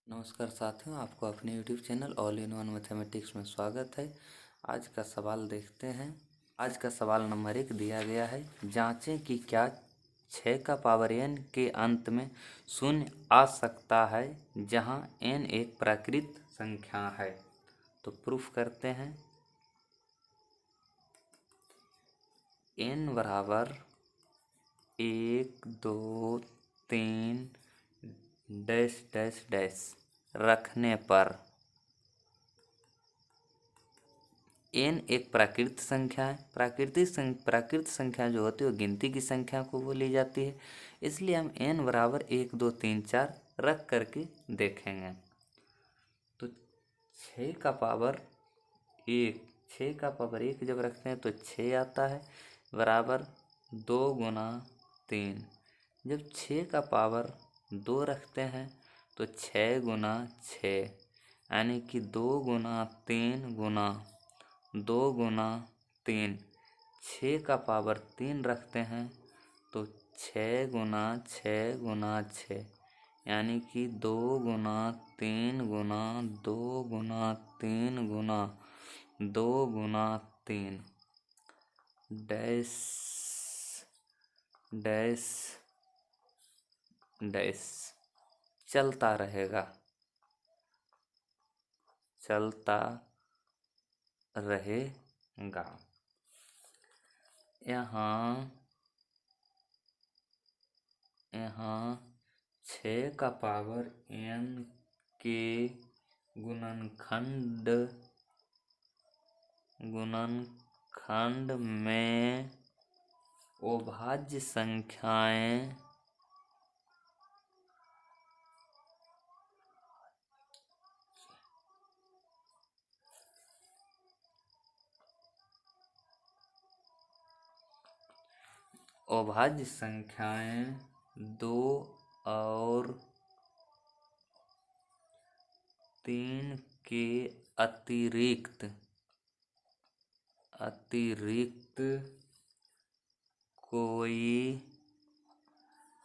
नमस्कार साथियों, आपको अपने YouTube channel all in one mathematics में स्वागत है। आज का सवाल देखते हैं। आज का सवाल नंबर 1 दिया गया है, जांचें कि क्या 6 का पावर n के अंत में शून्य आ सकता है जहां n एक प्राकृत संख्या है। तो प्रूफ करते हैं। n बराबर 1 2 3 डैश डैश डैश रखने पर n एक प्राकृत संख्या है। प्राकृत संख्या जो होती है वो गिनती की संख्या को बोली जाती है। इसलिए हम n बराबर 1 2 3 4 रख करके देखेंगे। तो 6 का पावर 1 जब रखते हैं तो 6 आता है, बराबर 2 गुना 3। जब 6 का पावर 2 रखते हैं तो 6 गुना 6, यानी कि 2 गुना 3 गुना 2 गुना 3। 6 का पावर 3 रखते हैं तो 6 गुना 6 गुना 6, यानी कि 2 गुना 3 गुना 2 गुना 3 गुना 2 गुना 3 डैश डैश डैश चलता रहेगा, चलता रहेगा। यहाँ 6 का पावर n के गुणनखंड में अभाज्य संख्याएं अभाज्य संख्याएं 2 और 3 के अतिरिक्त कोई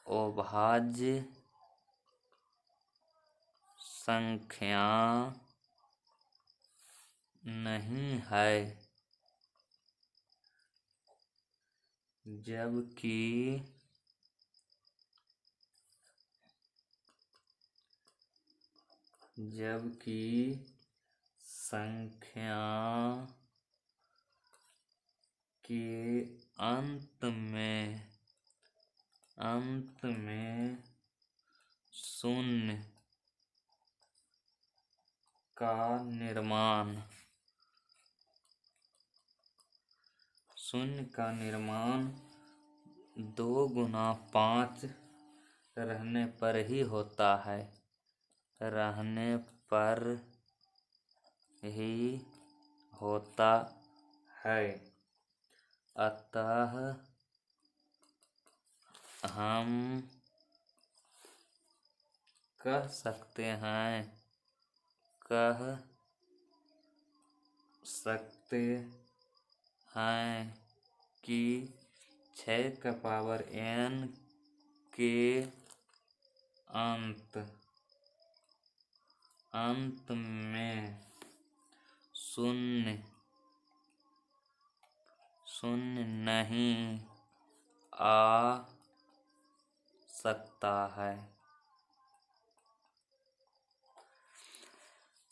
अभाज्य संख्या नहीं है, जबकि संख्या के अंत में शून्य का निर्माण 2 गुना 5 रहने पर ही होता है, अतः हम कह सकते हैं कि 6 का पावर n के अंत में शून्य नहीं आ सकता है।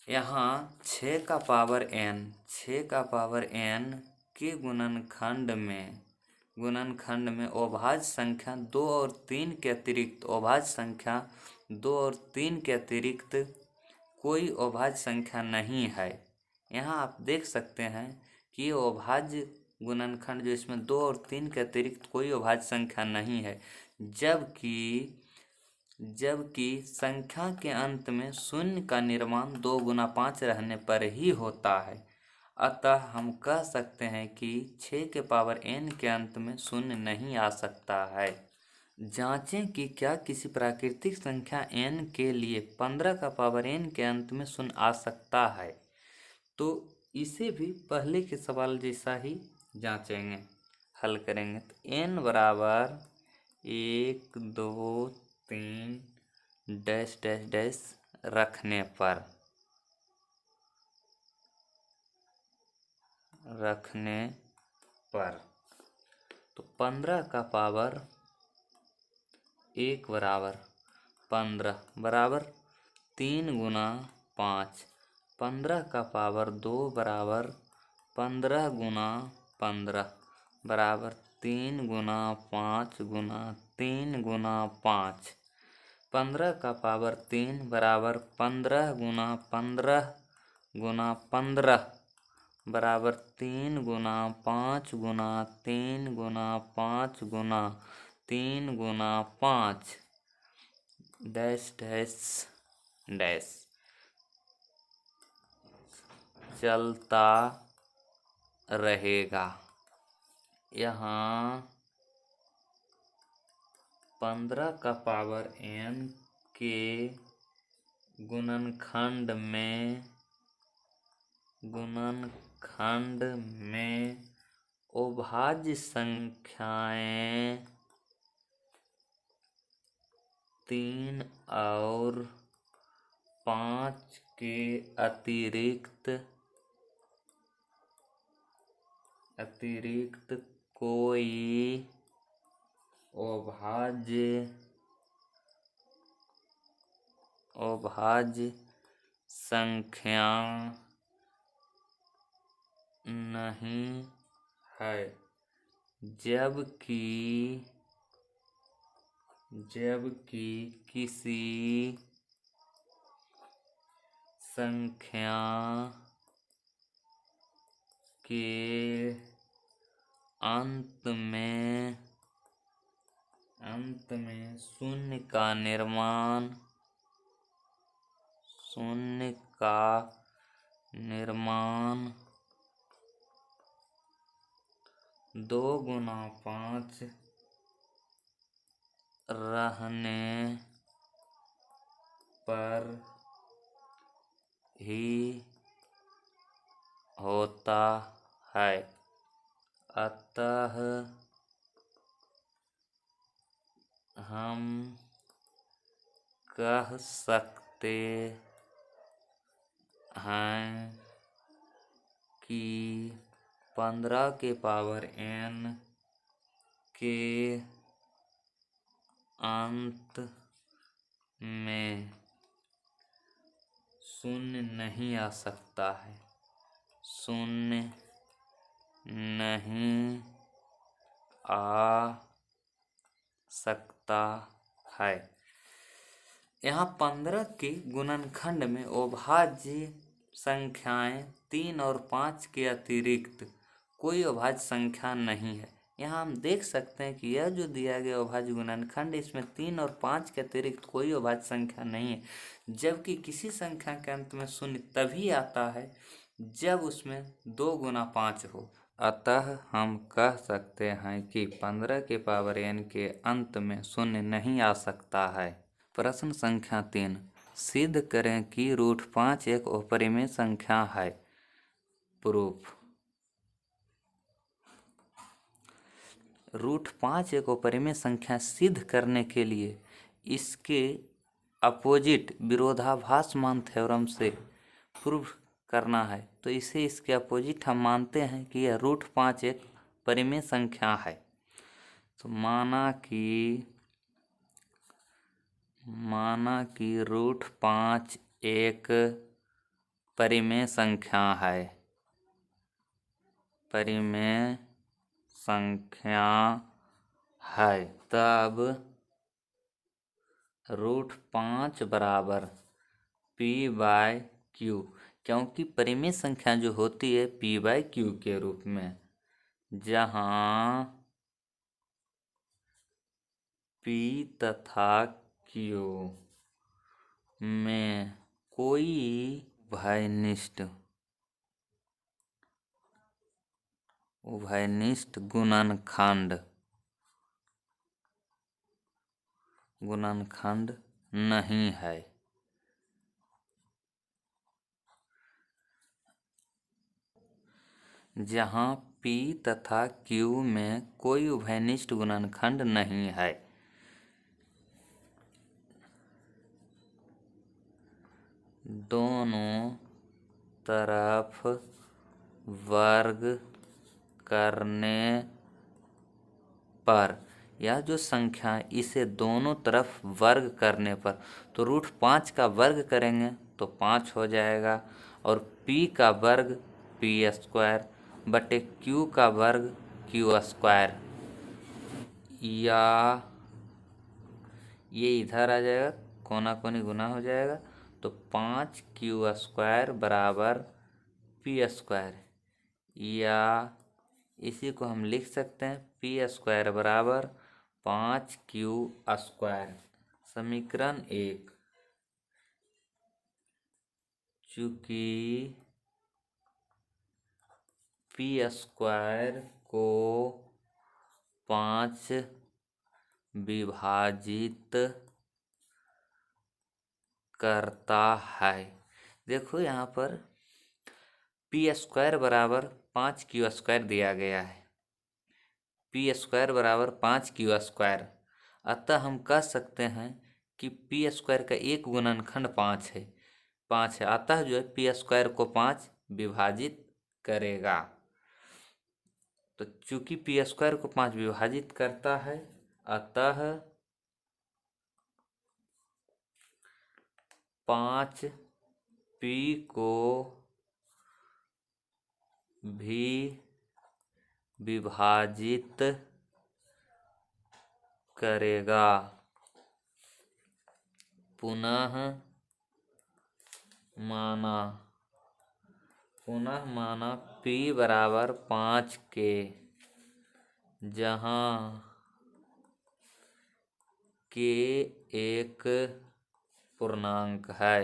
यहाँ 6 का पावर n के गुणनखंड में अभाज्य संख्या 2 और 3 के अतिरिक्त कोई अभाज्य संख्या नहीं है। यहाँ आप देख सकते हैं कि ये अभाज्य गुणनखंड जो इसमें 2 और 3 के अतिरिक्त कोई अभाज्य संख्या नहीं है, जबकि संख्या के अंत में शून्य का निर्माण 2 गुना 5 रहने पर ही होता है। अतः हम कह सकते हैं कि 6 के पावर n के अंत में शून्य नहीं आ सकता है। जांचें कि क्या किसी प्राकृतिक संख्या n के लिए 15 का पावर n के अंत में शून्य आ सकता है। तो इसे भी पहले के सवाल जैसा ही जांचेंगे, हल करेंगे। तो n बराबर 1 2 3 डैश डैश डैश रखने पर तो 15 का पावर 1 बराबर 15 बराबर 3 गुना 5। 15 का पावर 2 बराबर 15 गुना 15 बराबर 3 गुना 5 गुना 3 गुना 5। 15 का पावर 3 बराबर 15 गुना 15 गुना 15 बराबर 3 गुना 5 गुना 3 गुना 5 गुना 3 गुना 5 डैश डैश डैश चलता रहेगा। यहाँ 15 का पावर n के गुणनखंड में अभाज्य संख्याएं 3 और 5 के अतिरिक्त कोई अभाज्य संख्या नहीं है। जबकि किसी संख्या के अंत में शून्य का निर्माण 2 गुना 5 रहने पर ही होता है। अतः हम कह सकते हैं कि 15 के पावर n के अंत में शून्य नहीं आ सकता है। यहाँ 15 के गुणनखंड में अभाज्य संख्याएं 3 और 5 के अतिरिक्त कोई अभाज्य संख्या नहीं है। यहाँ हम देख सकते हैं कि यह जो दिया गया अभाज्य गुणनखंड इसमें 3 और 5 के अतिरिक्त कोई अभाज्य संख्या नहीं है। जबकि किसी संख्या के अंत में शून्य तभी आता है जब उसमें 2 गुना 5 हो। अतः हम कह सकते हैं कि 15 के पावर n के अंत में शून्य नहीं आ सकता है। प्रश्न संख्या 3 सिद्ध करें कि √5 एक अपरिमेय संख्या है। प्रूफ √5 एक अपरिमेय संख्या सिद्ध करने के लिए इसके अपोजिट विरोधाभासमान थ्योरम से प्रूफ करना है। तो इसके अपोजिट हम मानते हैं कि यह √5 एक परिमेय संख्या है। तो माना कि √5 एक परिमेय संख्या है। तब √5 बराबर p/q, क्योंकि परिमेय संख्या जो होती है p/q के रूप में, जहाँ p तथा q में कोई उभयनिष्ठ गुणनखंड नहीं है। जहाँ p तथा q में कोई उभयनिष्ठ गुणनखंड नहीं है। दोनों तरफ वर्ग करने पर, यह जो संख्या है इसे दोनों तरफ वर्ग करने पर, तो √5 का वर्ग करेंगे तो 5 हो जाएगा, और p का वर्ग p² बटे q का वर्ग q², या ये इधर आ जाएगा, कोना कोनी गुना हो जाएगा, तो 5q² बराबर p², या इसी को हम लिख सकते हैं p² बराबर 5q²। समीकरण 1, चूँकि p² को 5 विभाजित करता है। देखो यहाँ पर p² बराबर 5q² दिया गया है, p² बराबर 5q², अतः हम कह सकते हैं कि p² का एक गुणनखंड 5 है, अतः जो है p² को 5 विभाजित करेगा। तो चूंकि p² को 5 विभाजित करता है, अतः 5p को भी विभाजित करेगा। पुनः माना p बराबर 5 के, जहाँ k एक पूर्णांक है।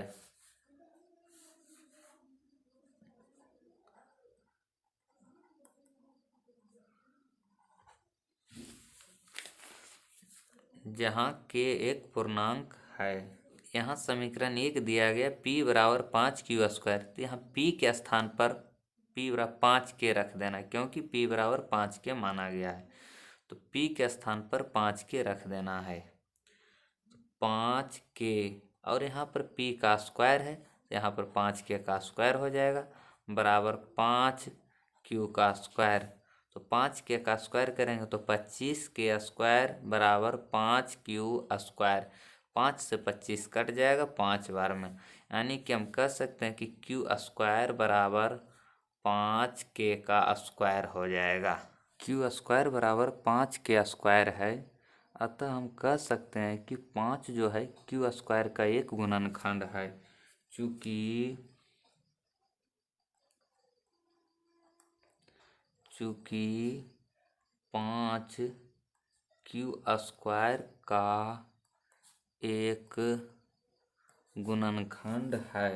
जहाँ k एक पूर्णांक है। यहाँ समीकरण 1 दिया गया p बराबर 5q², तो यहाँ p के स्थान पर p बराबर 5k रख देना, क्योंकि p बराबर 5k माना गया है, तो p के स्थान पर 5k रख देना है। 5k, और यहाँ पर p का स्क्वायर है, यहाँ पर 5k का स्क्वायर हो जाएगा, बराबर 5q²। तो 5k का स्क्वायर करेंगे तो 25k² बराबर 5q²। 5 से 25 कट जाएगा 5 बार में, यानी कि हम कह सकते हैं कि q² बराबर 5k का स्क्वायर हो जाएगा। q² बराबर 5k² है, अतः हम कह सकते हैं कि 5 जो है q² का एक गुणनखंड है। चूँकि 5 q² का एक गुणनखंड है,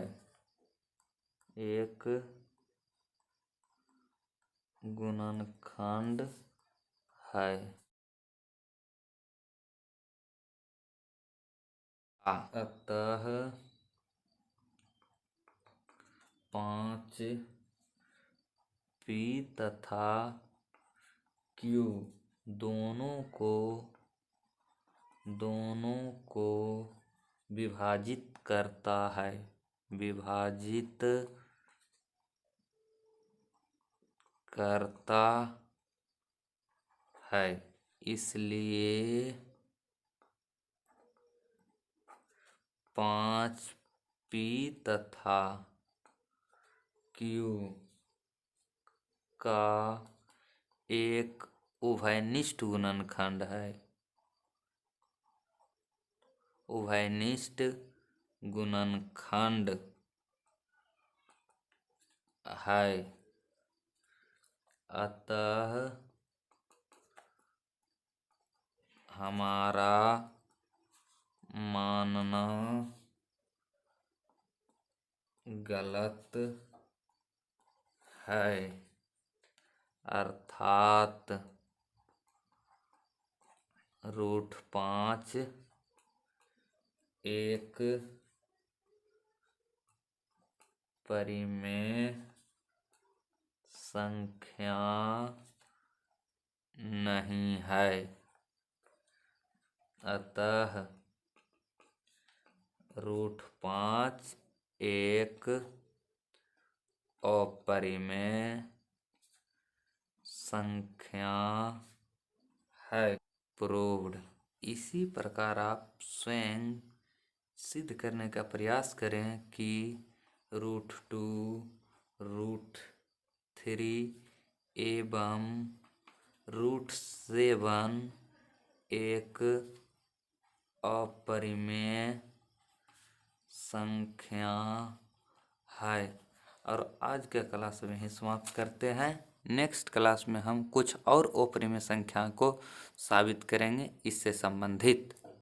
अतः 5p तथा q दोनों को विभाजित करता है, इसलिए 5p तथा q का एक उभयनिष्ठ गुणनखंड है, अतः हमारा मानना गलत है, अर्थात √5 एक परिमेय संख्या नहीं है, अतः √5 एक अपरिमेय संख्या है। प्रूव्ड। इसी प्रकार आप स्वयं सिद्ध करने का प्रयास करें कि √2, √3 एवं √7 एक अपरिमेय संख्या है। और आज के क्लास में ही समाप्त करते हैं। नेक्स्ट क्लास में हम कुछ और अपरिमेय संख्या को साबित करेंगे इससे संबंधित।